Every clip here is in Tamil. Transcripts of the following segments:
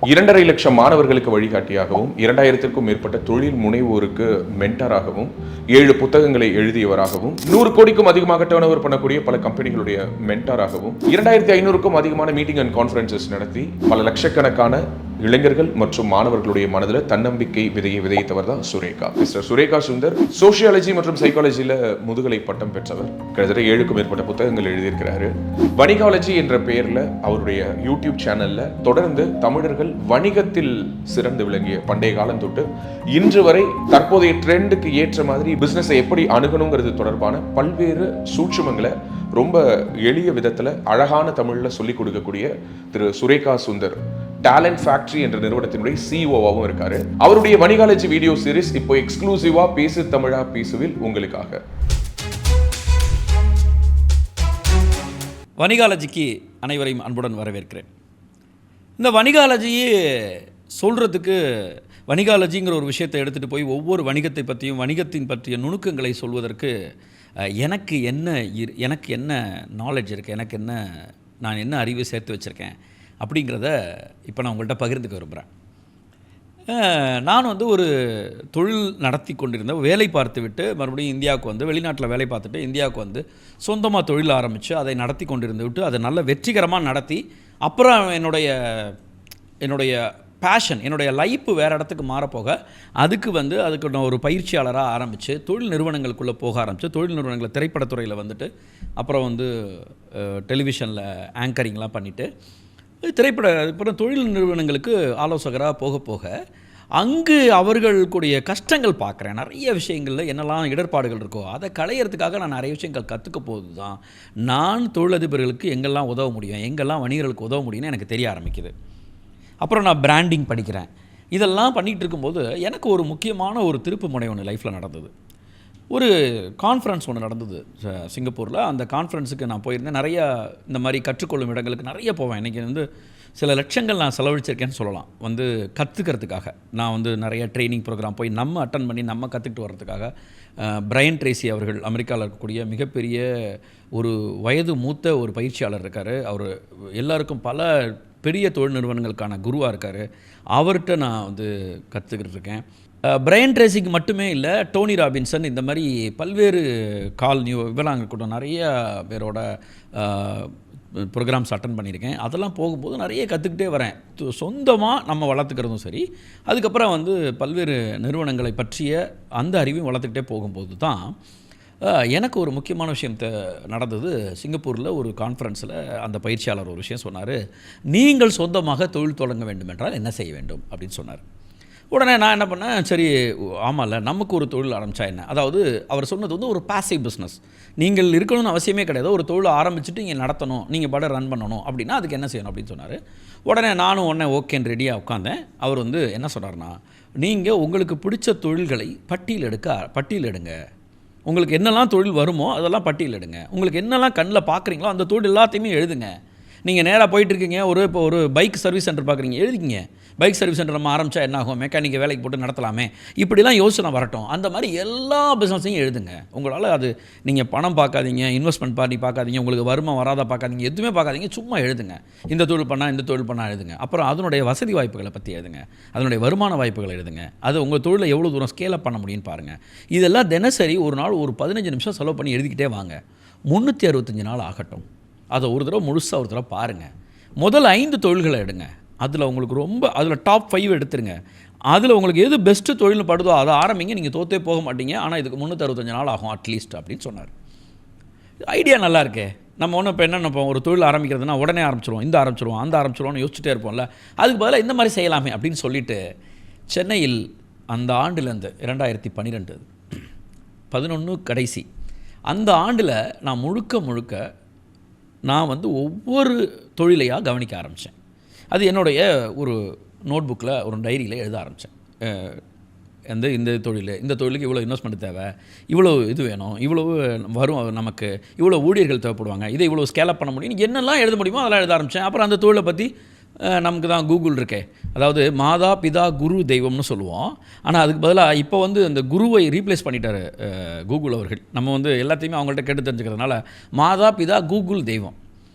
2.5 லட்சம் மாணவர்களுக்கு வழிகாட்டியாகவும் 2000க்கும் மேற்பட்ட தொழில் முனைவோருக்கு மென்டாராகவும் 7 புத்தகங்களை எழுதியவராகவும் 100 கோடிக்கும் அதிகமாக டர்ன் ஓவர் பண்ணக்கூடிய பல கம்பெனிகளுடைய மென்டாராகவும் 2500க்கும் அதிகமான மீட்டிங் அண்ட் கான்ஃபரன்சஸ் நடத்தி பல லட்சக்கணக்கான இளைஞர்கள் மற்றும் மாணவர்களுடைய மனதில் தன்னம்பிக்கை விதையை விதைத்தவர் தான் சுரேகா. மிஸ்டர் சுரேகா சுந்தர் சோசியாலஜி மற்றும் சைக்காலஜியில் முதுகலை பட்டம் பெற்றவர். கிட்டத்தட்ட 7க்கும் மேற்பட்ட புத்தகங்கள் எழுதியிருக்கிறாரு. வணிகாலஜி என்ற பெயரில் அவருடைய யூடியூப் சேனல்ல தொடர்ந்து தமிழர்கள் வணிகத்தில் சிறந்து விளங்கிய பண்டைய காலம் தொட்டு இன்று வரை தற்போதைய ட்ரெண்டுக்கு ஏற்ற மாதிரி பிசினஸை எப்படி அணுகணுங்கிறது தொடர்பான பல்வேறு சூட்சுமங்களை ரொம்ப எளிய விதத்தில் அழகான தமிழில் சொல்லிக் கொடுக்கக்கூடிய திரு சுரேகா சுந்தர் டேலண்ட் ஃபேக்டரி என்ற நிறுவனத்தினுடைய சிஇஓவாகவும் இருக்காரு. அவருடைய வணிகாலஜி வீடியோ சீரிஸ் இப்போ எக்ஸ்க்ளூசிவா பேசு தமிழா பேசுவில் உங்களுக்காக. வணிகாலஜிக்கு அனைவரையும் அன்புடன் வரவேற்கிறேன். இந்த வணிகாலஜியே சொல்கிறதுக்கு வணிகாலஜிங்கிற ஒரு விஷயத்தை எடுத்துகிட்டு போய் ஒவ்வொரு வணிகத்தை பற்றியும் வணிகத்தின் பற்றிய நுணுக்கங்களை சொல்வதற்கு எனக்கு என்ன நாலேஜ் இருக்குது, நான் என்ன அறிவு சேர்த்து வச்சுருக்கேன் அப்படிங்கிறத இப்போ நான் உங்கள்கிட்ட பகிர்ந்துக்க விரும்புகிறேன். நான் ஒரு தொழில் நடத்தி கொண்டிருந்த வேலை பார்த்து விட்டு மறுபடியும் இந்தியாவுக்கு வெளிநாட்டில் வேலை பார்த்துட்டு இந்தியாவுக்கு சொந்தமாக தொழில் ஆரம்பித்து அதை நடத்தி கொண்டிருந்து விட்டு அதை நல்ல வெற்றிகரமாக நடத்தி அப்புறம் என்னுடைய பேஷன், என்னுடைய லைஃப் வேறு இடத்துக்கு மாறப்போக அதுக்கு நான் ஒரு பயிற்சியாளராக ஆரம்பித்து தொழில் நிறுவனங்களுக்குள்ளே போக ஆரம்பித்து தொழில் நிறுவனங்களை திரைப்படத்துறையில் அப்புறம் டெலிவிஷனில் ஆங்கரிங்லாம் பண்ணிவிட்டு அப்புறம் தொழில் நிறுவனங்களுக்கு ஆலோசகராக போக போக அங்கு அவர்களுடைய கஷ்டங்கள் பார்க்குறேன். நிறைய விஷயங்களில் என்னெல்லாம் இடர்பாடுகள் இருக்கோ அதை களையிறதுக்காக நான் நிறைய விஷயங்கள் கற்றுக்க போது தான் நான் தொழிலதிபர்களுக்கு எங்கெல்லாம் உதவ முடியும், எங்கெல்லாம் வணிகர்களுக்கு உதவ முடியும்னு எனக்கு தெரிய ஆரம்பிக்குது. அப்புறம் நான் பிராண்டிங் படிக்கிறேன். இதெல்லாம் பண்ணிகிட்டு இருக்கும்போது எனக்கு ஒரு முக்கியமான ஒரு திருப்பு முனை ஒன்று லைஃப்பில் நடந்தது. ஒரு கான்ஃபரன்ஸ் ஒன்று நடந்தது சிங்கப்பூரில். அந்த கான்ஃபரன்ஸுக்கு நான் போயிருந்தேன். நிறையா இந்த மாதிரி கற்றுக்கொள்ளும் இடங்களுக்கு நிறைய போவேன். இன்றைக்கி சில லட்சங்கள் நான் செலவழிச்சிருக்கேன்னு சொல்லலாம். கற்றுக்கிறதுக்காக நான் நிறைய ட்ரைனிங் ப்ரோக்ராம் போய் நம்ம அட்டன் பண்ணி நம்ம கற்றுக்கிட்டு வர்றதுக்காக. பிரையன் ட்ரேசி அவர்கள் அமெரிக்காவில் இருக்கக்கூடிய மிகப்பெரிய ஒரு வயது மூத்த ஒரு பயிற்சியாளர் இருக்கார். அவர் எல்லாருக்கும் பல பெரிய தொழில் நிறுவனங்களுக்கான குருவாக இருக்கார். அவர்கிட்ட நான் கற்றுக்கிட்டு இருக்கேன். பிரையன் ட்ரேசிக்கு மட்டுமே இல்லை, டோனி ராபின்சன் இந்த மாதிரி பல்வேறு இவெல்லாம் கூட நிறைய பேரோட ப்ரோக்ராம்ஸ் அட்டன் பண்ணியிருக்கேன். அதெல்லாம் போகும்போது நிறைய கற்றுக்கிட்டே வரேன். சொந்தமாக நம்ம வளர்த்துக்கிறதும் சரி, அதுக்கப்புறம் பல்வேறு நிறுவனங்களை பற்றிய அந்த அறிவையும் வளர்த்துக்கிட்டே போகும்போது தான் எனக்கு ஒரு முக்கியமான விஷயம் நடந்தது. சிங்கப்பூரில் ஒரு கான்ஃபரன்ஸில் அந்த பயிற்சியாளர் ஒரு விஷயம் சொன்னார். நீங்கள் சொந்தமாக தொழில் தொடங்க வேண்டும் என்றால் என்ன செய்ய வேண்டும் அப்படின்னு சொன்னார். உடனே நான் என்ன பண்ணேன், சரி ஆமாம்ல நமக்கு ஒரு தொழில் ஆரம்பித்தா என்ன. அதாவது அவர் சொன்னது ஒரு பாசிவ் பிஸ்னஸ். நீங்கள் இருக்கணும்னு அவசியமே கிடையாது. ஒரு தொழில் ஆரம்பிச்சுட்டு இங்கே நடத்தணும், நீங்கள் படம் ரன் பண்ணணும் அப்படின்னா அதுக்கு என்ன செய்யணும் அப்படின்னு சொன்னார். உடனே நானும் ஓகேன்னு ரெடியாக உட்காந்தேன். அவர் என்ன சொன்னார்னா, நீங்கள் உங்களுக்கு பிடிச்ச தொழில்களை பட்டியலிடுங்க. உங்களுக்கு என்னெல்லாம் தொழில் வருமோ அதெல்லாம் பட்டியலிடுங்க. உங்களுக்கு என்னெல்லாம் கண்ணில் பார்க்குறீங்களோ அந்த தொழில் எல்லாத்தையுமே எழுதுங்க. நீங்கள் நேராக போயிட்டுருக்கீங்க, இப்போ ஒரு பைக் சர்வீஸ் சென்டர் பார்க்குறீங்க, எழுதிங்க. பைக் சர்வீஸ் சென்டர் நம்ம ஆரம்பித்தா என்ன ஆகும், மெக்கானிக்கை வேலைக்கு போட்டு நடத்தலாமே, இப்படிலாம் யோசனை வரட்டும். அந்த மாதிரி எல்லா பிஸ்னஸையும் எழுதுங்க. உங்களால் நீங்கள் பணம் பார்க்காதீங்க, இன்வெஸ்ட்மெண்ட் பார்ட்டி பார்க்காதீங்க, உங்களுக்கு வருமானம் வராத பார்க்காதீங்க, எதுவுமே பார்க்காதீங்க, சும்மா எழுதுங்க. இந்த தொழில் பண்ணால் எழுதுங்க. அப்புறம் அதனுடைய வசதி வாய்ப்புகளை பற்றி எழுதுங்க, அதனுடைய வருமான வாய்ப்புகளை எழுதுங்க, அது உங்கள் தொழிலை எவ்வளோ தூரம் ஸ்கேல் அப் பண்ண முடியும்னு பாருங்கள். இதெல்லாம் தினசரி ஒரு நாள் ஒரு 15 நிமிஷம் செலவு பண்ணி எழுதிக்கிட்டே வாங்க. 365 நாள் ஆகட்டும். அதை ஒரு தடவை முழுசாக ஒரு தடவை பாருங்கள். முதல் 5 தொழில்களை எடுங்க. அதில் உங்களுக்கு அதில் டாப் 5 எடுத்துருங்க. அதில் உங்களுக்கு எது பெஸ்ட்டு தொழில் படுதோ அதை ஆரம்பிங்க. நீங்கள் தோற்றே போக மாட்டீங்க. ஆனால் இதுக்கு 365 நாள் ஆகும் அட்லீஸ்ட் அப்படின்னு சொன்னார். ஐடியா நல்லா இருக்கே. நம்ம இப்போ என்ன நினைப்போம், ஒரு தொழில் ஆரம்பிக்கிறதுனா உடனே ஆரம்பிச்சிருவோம், அந்த ஆரம்பிச்சிருவோம்னு யோசிச்சுட்டே இருப்போம்ல. அதுக்கு பதிலாக இந்த மாதிரி செய்யலாமே அப்படின்னு சொல்லிட்டு சென்னையில் அந்த ஆண்டுலேருந்து 2012 11 கடைசி அந்த ஆண்டில் நான் முழுக்க நான் ஒவ்வொரு தொழிலையாக கவனிக்க ஆரம்பித்தேன். அது என்னுடைய ஒரு நோட் புக்கில் ஒரு டைரியில் எழுத ஆரம்பித்தேன். இந்த தொழிலுக்கு இவ்வளோ இன்வெஸ்ட்மெண்ட் தேவை, இவ்வளோ இது வேணும், இவ்வளோ வரும், நமக்கு இவ்வளோ ஊழியர்கள் தேவைப்படுவாங்க, இதை இவ்வளோ ஸ்கேலப் பண்ண முடியும், என்னெல்லாம் எழுத முடியுமோ அதெல்லாம் எழுத ஆரம்பித்தேன். அப்புறம் அந்த தொழிலை பற்றி நமக்கு தான் கூகுள் இருக்கே, அதாவது மாதா பிதா குரு தெய்வம்னு சொல்லுவோம். ஆனால் அதுக்கு பதிலாக இப்போ அந்த குருவை ரீப்ளேஸ் பண்ணிட்டார் கூகுள் அவர்கள். நம்ம எல்லாத்தையுமே அவங்கள்ட்ட கேட்டு தெரிஞ்சுக்கிறதுனால மாதா பிதா கூகுள் தெய்வம்.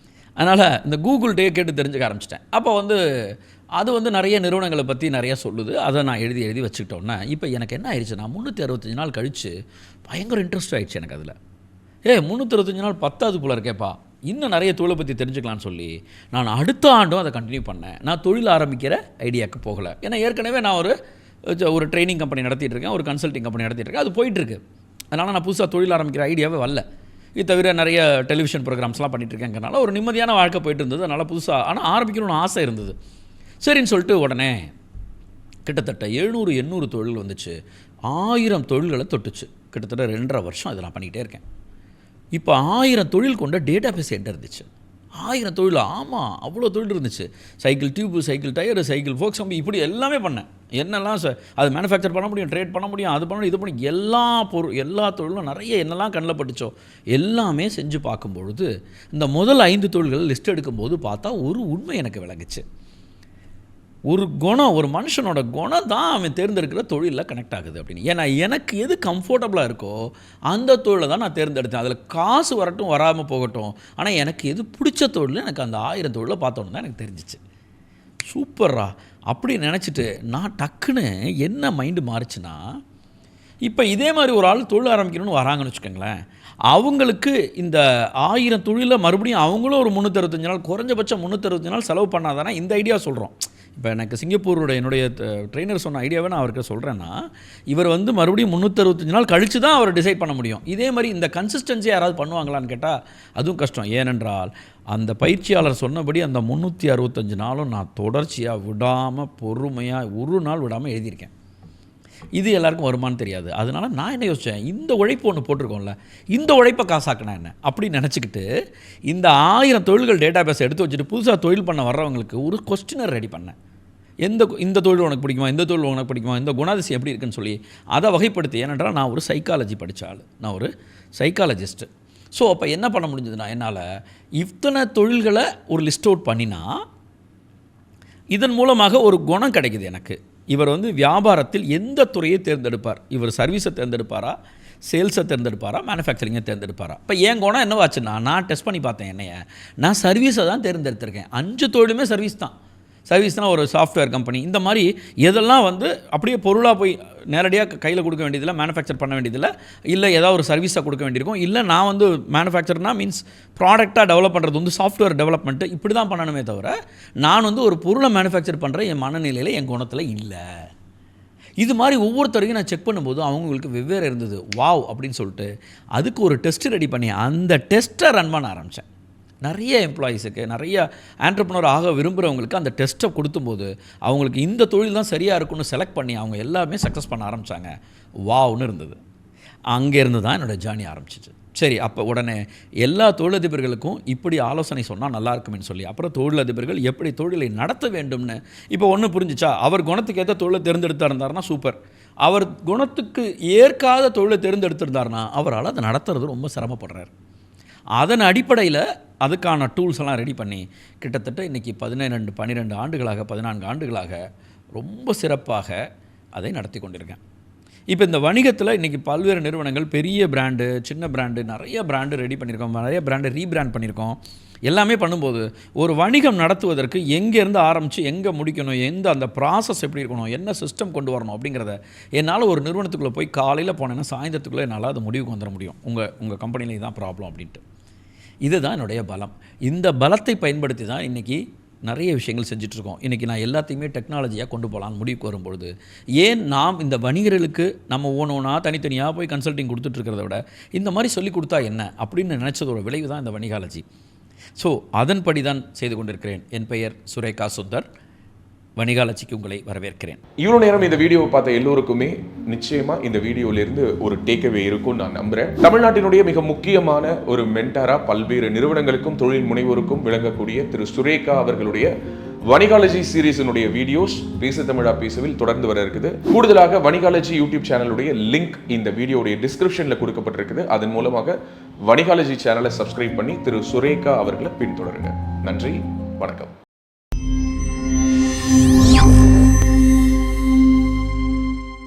அதனால் இந்த கூகுள்கிட்டே கேட்டு தெரிஞ்சுக்க ஆரம்பிச்சிட்டேன். அப்போ அது வந்து நிறைய நிறுவனங்களை பற்றி நிறைய சொல்லுது. அதை நான் எழுதி வச்சுக்கிட்டோன்னே இப்போ எனக்கு என்ன ஆயிடுச்சுன்னா 365 நாள் கழித்து பயங்கர இன்ட்ரெஸ்ட் ஆகிடுச்சு எனக்கு அதில். 365 நாள் 10வது போல இருக்கேப்பா, இன்னும் நிறைய தொழிலை பற்றி தெரிஞ்சுக்கலான்னு சொல்லி நான் அடுத்த ஆண்டும் அதை கண்டினியூ பண்ணேன். நான் தொழில் ஆரம்பிக்கிற ஐடியாவுக்கு போகலை. ஏன்னா ஏற்கனவே நான் ஒரு ட்ரைனிங் கம்பெனி நடத்திட்டு இருக்கேன், ஒரு கன்சல்டிங் கம்பெனி நடத்திட்டு இருக்கேன், அது போயிட்டுருக்கு. அதனால் நான் புதுசாக தொழில் ஆரம்பிக்கிற ஐடியாவே வரல. இது தவிர நிறைய டெலிவிஷன் ப்ரோக்ராம்ஸ்லாம் பண்ணிகிட்ருக்கேங்கிறனால ஒரு நிம்மதியான வாழ்க்கை போயிட்டு இருந்தது. அதனால் புதுசாக ஆனால் ஆரம்பிக்கணும்னு ஆசை இருந்தது. சரின்னு சொல்லிட்டு உடனே கிட்டத்தட்ட 700-800 தொழில்கள் வந்துச்சு. 1000 தொழில்களை தொட்டுச்சு. கிட்டத்தட்ட 2.5 வருஷம் அதை நான் பண்ணிக்கிட்டே இருக்கேன். இப்போ 1000 தொழில் கொண்ட டேட்டா பேஸ் என்கிட்ட இருந்துச்சு. 1000 தொழில், ஆமாம் அவ்வளோ தொழில் இருந்துச்சு. Cycle tube, cycle tyre, cycle forks கம்பி, இப்படி எல்லாமே பண்ணேன். என்னெல்லாம் அது மேனுஃபேக்சர் பண்ண முடியும், ட்ரேட் பண்ண முடியும், அது பண்ணணும், இது பண்ணி எல்லா தொழிலும் நிறைய என்னெல்லாம் கண்ணில் பட்டுச்சோ எல்லாமே செஞ்சு பார்க்கும்பொழுது இந்த முதல் 5 தொழில்கள் லிஸ்ட் எடுக்கும்போது பார்த்தா ஒரு உண்மை எனக்கு விளங்குச்சு. ஒரு குணம், ஒரு மனுஷனோட குணம் தான் அவன் தேர்ந்தெடுக்கிற தொழிலில் கனெக்ட் ஆகுது அப்படின்னு. ஏன்னா எனக்கு எது கம்ஃபர்டபுளாக இருக்கோ அந்த தொழிலை தான் நான் தேர்ந்தெடுத்தேன். அதில் காசு வரட்டும் வராமல் போகட்டும், ஆனால் எனக்கு எது பிடிச்ச தொழில், எனக்கு அந்த 1000 தொழிலை பார்த்தோன்னு தான் எனக்கு தெரிஞ்சிச்சு. சூப்பர்ரா அப்படி நினச்சிட்டு நான் டக்குன்னு என்ன மைண்டு மாறிச்சுன்னா, இப்போ இதே மாதிரி ஒரு ஆள் தொழில் ஆரம்பிக்கணும்னு வராங்கன்னு வச்சுக்கோங்களேன், அவங்களுக்கு இந்த 1000 தொழிலில் மறுபடியும் அவங்களும் ஒரு 365 நாள், குறைஞ்சபட்சம் 365 நாள் செலவு பண்ணாதானே இந்த ஐடியா சொல்கிறோம். இப்போ எனக்கு சிங்கப்பூரோட என்னுடைய ட்ரெயினர் சொன்ன ஐடியாவை நான் அவருக்கு சொல்கிறேன்னா, இவர் வந்து மறுபடியும் 365 நாள் கழித்து தான் அவர் டிசைட் பண்ண முடியும். இதே மாதிரி இந்த கன்சிஸ்டன்சி யாராவது பண்ணுவாங்களான்னு கேட்டால் அதுவும் கஷ்டம். ஏனென்றால் அந்த பயிற்சியாளர் சொன்னபடி அந்த 365 நாளும் நான் தொடர்ச்சியாக விடாமல் பொறுமையாக ஒரு நாள் விடாமல் எழுதியிருக்கேன். இது எல்லாருக்கும் வருமானு தெரியாது. அதனால நான் என்ன யோசித்தேன், இந்த உழைப்பு ஒன்று போட்டிருக்கோம்ல, இந்த உழைப்பை காசாக்கினா என்ன அப்படின்னு நினச்சிக்கிட்டு இந்த 1000 தொழில்கள் டேட்டா பேஸை எடுத்து வச்சுட்டு புதுசாக தொழில் பண்ண வர்றவங்களுக்கு ஒரு கொஸ்டினர் ரெடி பண்ணேன். இந்த தொழில் உனக்கு பிடிக்குமா, இந்த தொழில் உனக்கு பிடிக்குமா, இந்த குணாதிசயம் எப்படி இருக்குன்னு சொல்லி அதை வகைப்படுத்தி. ஏனென்றால் நான் ஒரு சைக்காலஜி படித்த ஆள், நான் ஒரு சைக்காலஜிஸ்ட்டு. ஸோ அப்போ என்ன பண்ண முடிஞ்சதுன்னா, என்னால் இத்தனை தொழில்களை ஒரு லிஸ்ட் அவுட் பண்ணினா இதன் மூலமாக ஒரு குணம் கிடைக்குது எனக்கு. இவர் வந்து வியாபாரத்தில் எந்த துறையை தேர்ந்தெடுப்பார், இவர் சர்வீஸை தேர்ந்தெடுப்பாரா, சேல்ஸை தேர்ந்தெடுப்பாரா, மேனுஃபேக்சரிங்கை தேர்ந்தெடுப்பாரா. இப்போ என் குணம் என்னவாச்சுன்னா, நான் டெஸ்ட் பண்ணி பார்த்தேன் என்னைய, நான் சர்வீஸை தான் தேர்ந்தெடுத்திருக்கேன். 5 தொழிலுமே சர்வீஸ் தான். சர்வீஸ்னால் ஒரு சாஃப்ட்வேர் கம்பெனி, இந்த மாதிரி எதெல்லாம் வந்து அப்படியே பொருளாக போய் நேரடியாக கையில் கொடுக்க வேண்டியதில்லை, மேனுஃபேக்சர் பண்ண வேண்டியதில்லை, இல்லை ஏதாவது ஒரு சர்வீஸாக கொடுக்க வேண்டியிருக்கும், இல்லை நான் வந்து மேனுஃபேக்சர்னால் மீன்ஸ் ப்ராடக்டாக டெவலப் பண்ணுறது வந்து சாஃப்ட்வேர் டெவலப்மெண்ட்டு இப்படி தான் பண்ணணுமே தவிர நான் வந்து ஒரு பொருளை மேனுஃபேக்சர் பண்ணுற என் மனநிலையில் என் குணத்தில் இல்லை. இது மாதிரி ஒவ்வொருத்தரையும் நான் செக் பண்ணும்போது அவங்களுக்கு வெவ்வேறு இருந்தது. வாவ் அப்படின்னு சொல்லிட்டு அதுக்கு ஒரு டெஸ்ட் ரெடி பண்ணி அந்த டெஸ்ட்டை ரன் பண்ண ஆரம்பித்தேன். நிறைய எம்ப்ளாயீஸுக்கு, நிறைய ஆண்டர்ப்ரனர் ஆக விரும்புகிறவங்களுக்கு அந்த டெஸ்ட்டை கொடுத்தும்போது அவங்களுக்கு இந்த தொழில் தான் சரியாக இருக்குன்னு செலக்ட் பண்ணி அவங்க எல்லாமே சக்ஸஸ் பண்ண ஆரம்பித்தாங்க. வாவ்னு இருந்தது. அங்கேருந்து தான் என்னோடய ஜேர்னி ஆரம்பிச்சிச்சு. சரி, அப்போ உடனே எல்லா தொழிலதிபர்களுக்கும் இப்படி ஆலோசனை சொன்னால் நல்லா இருக்குமென்னு சொல்லி அப்புறம் தொழிலதிபர்கள் எப்படி தொழிலை நடத்த வேண்டும்னு இப்போ ஒன்று புரிஞ்சிச்சா. அவர் குணத்துக்கு ஏற்ற தொழிலை தேர்ந்தெடுத்தா இருந்தார்னா சூப்பர். அவர் குணத்துக்கு ஏற்காத தொழிலை தேர்ந்தெடுத்திருந்தார்னா அவரால் அதை நடத்துறது ரொம்ப சிரமப்படுறார். அதன் அடிப்படையில் அதுக்கான டூல்ஸ் எல்லாம் ரெடி பண்ணி கிட்டத்தட்ட இன்றைக்கி 12 ஆண்டுகளாக 14 ஆண்டுகளாக ரொம்ப சிறப்பாக அதை நடத்தி கொண்டிருக்கேன். இப்போ இந்த வணிகத்தில் இன்றைக்கி பல்வேறு நிறுவனங்கள், பெரிய பிராண்டு, சின்ன பிராண்டு, நிறைய பிராண்டு ரெடி பண்ணியிருக்கோம், நிறைய பிராண்டு ரீபிராண்ட் பண்ணியிருக்கோம். எல்லாமே பண்ணும்போது ஒரு வணிகம் நடத்துவதற்கு எங்கேருந்து ஆரம்பித்து எங்கே முடிக்கணும், அந்த ப்ராசஸ் எப்படி இருக்கணும், என்ன சிஸ்டம் கொண்டு வரணும் அப்படிங்கிறத என்னால் ஒரு நிறுவனத்துக்குள்ளே போய் காலையில் போனேன்னா சாயந்தரத்துக்குள்ளே என்னால் அது முடிவுக்கு வந்துட முடியும். உங்கள் கம்பெனியில் இதுதான் ப்ராப்ளம் அப்படின்ட்டு. இதுதான் என்னுடைய பலம். இந்த பலத்தை பயன்படுத்தி தான் இன்றைக்கி நிறைய விஷயங்கள் செஞ்சிட்ருக்கோம். இன்றைக்கி நான் எல்லாத்தையுமே டெக்னாலஜியாக கொண்டு போகலான்னு முடிவுக்கு வரும்பொழுது, ஏன் நாம் இந்த வணிகர்களுக்கு நம்ம ஒவ்வொன்றா தனித்தனியாக போய் கன்சல்டிங் கொடுத்துட்ருக்கிறத விட இந்த மாதிரி சொல்லி கொடுத்தா என்ன அப்படின்னு நினச்சதோட விளைவு தான் இந்த வணிகாலஜி. ஸோ அதன்படி தான் செய்து கொண்டிருக்கிறேன். என் பெயர் சுரேகா சுந்தர். வணிகாலஜிக்கு உங்களை வரவேற்கிறேன். இவ்வளோ நேரம் இந்த வீடியோவை பார்த்த எல்லோருக்குமே நிச்சயமாக இந்த வீடியோவிலிருந்து ஒரு டேக்அவே இருக்கும் நான் நம்புகிறேன். தமிழ்நாட்டினுடைய மிக முக்கியமான ஒரு மென்டாராக பல்வேறு நிறுவனங்களுக்கும் தொழில் முனைவோருக்கும் விளங்கக்கூடிய திரு சுரேகா அவர்களுடைய வணிகாலஜி சீரீஸினுடைய வீடியோஸ் பேசு தமிழா பேசுவில் தொடர்ந்து வர இருக்குது. கூடுதலாக வணிகாலஜி யூடியூப் சேனலுடைய லிங்க் இந்த வீடியோடைய டிஸ்கிரிப்ஷனில் கொடுக்கப்பட்டிருக்குது. அதன் மூலமாக வணிகாலஜி சேனலை சப்ஸ்கிரைப் பண்ணி திரு சுரேகா அவர்களை பின்தொடருங்க. நன்றி, வணக்கம்.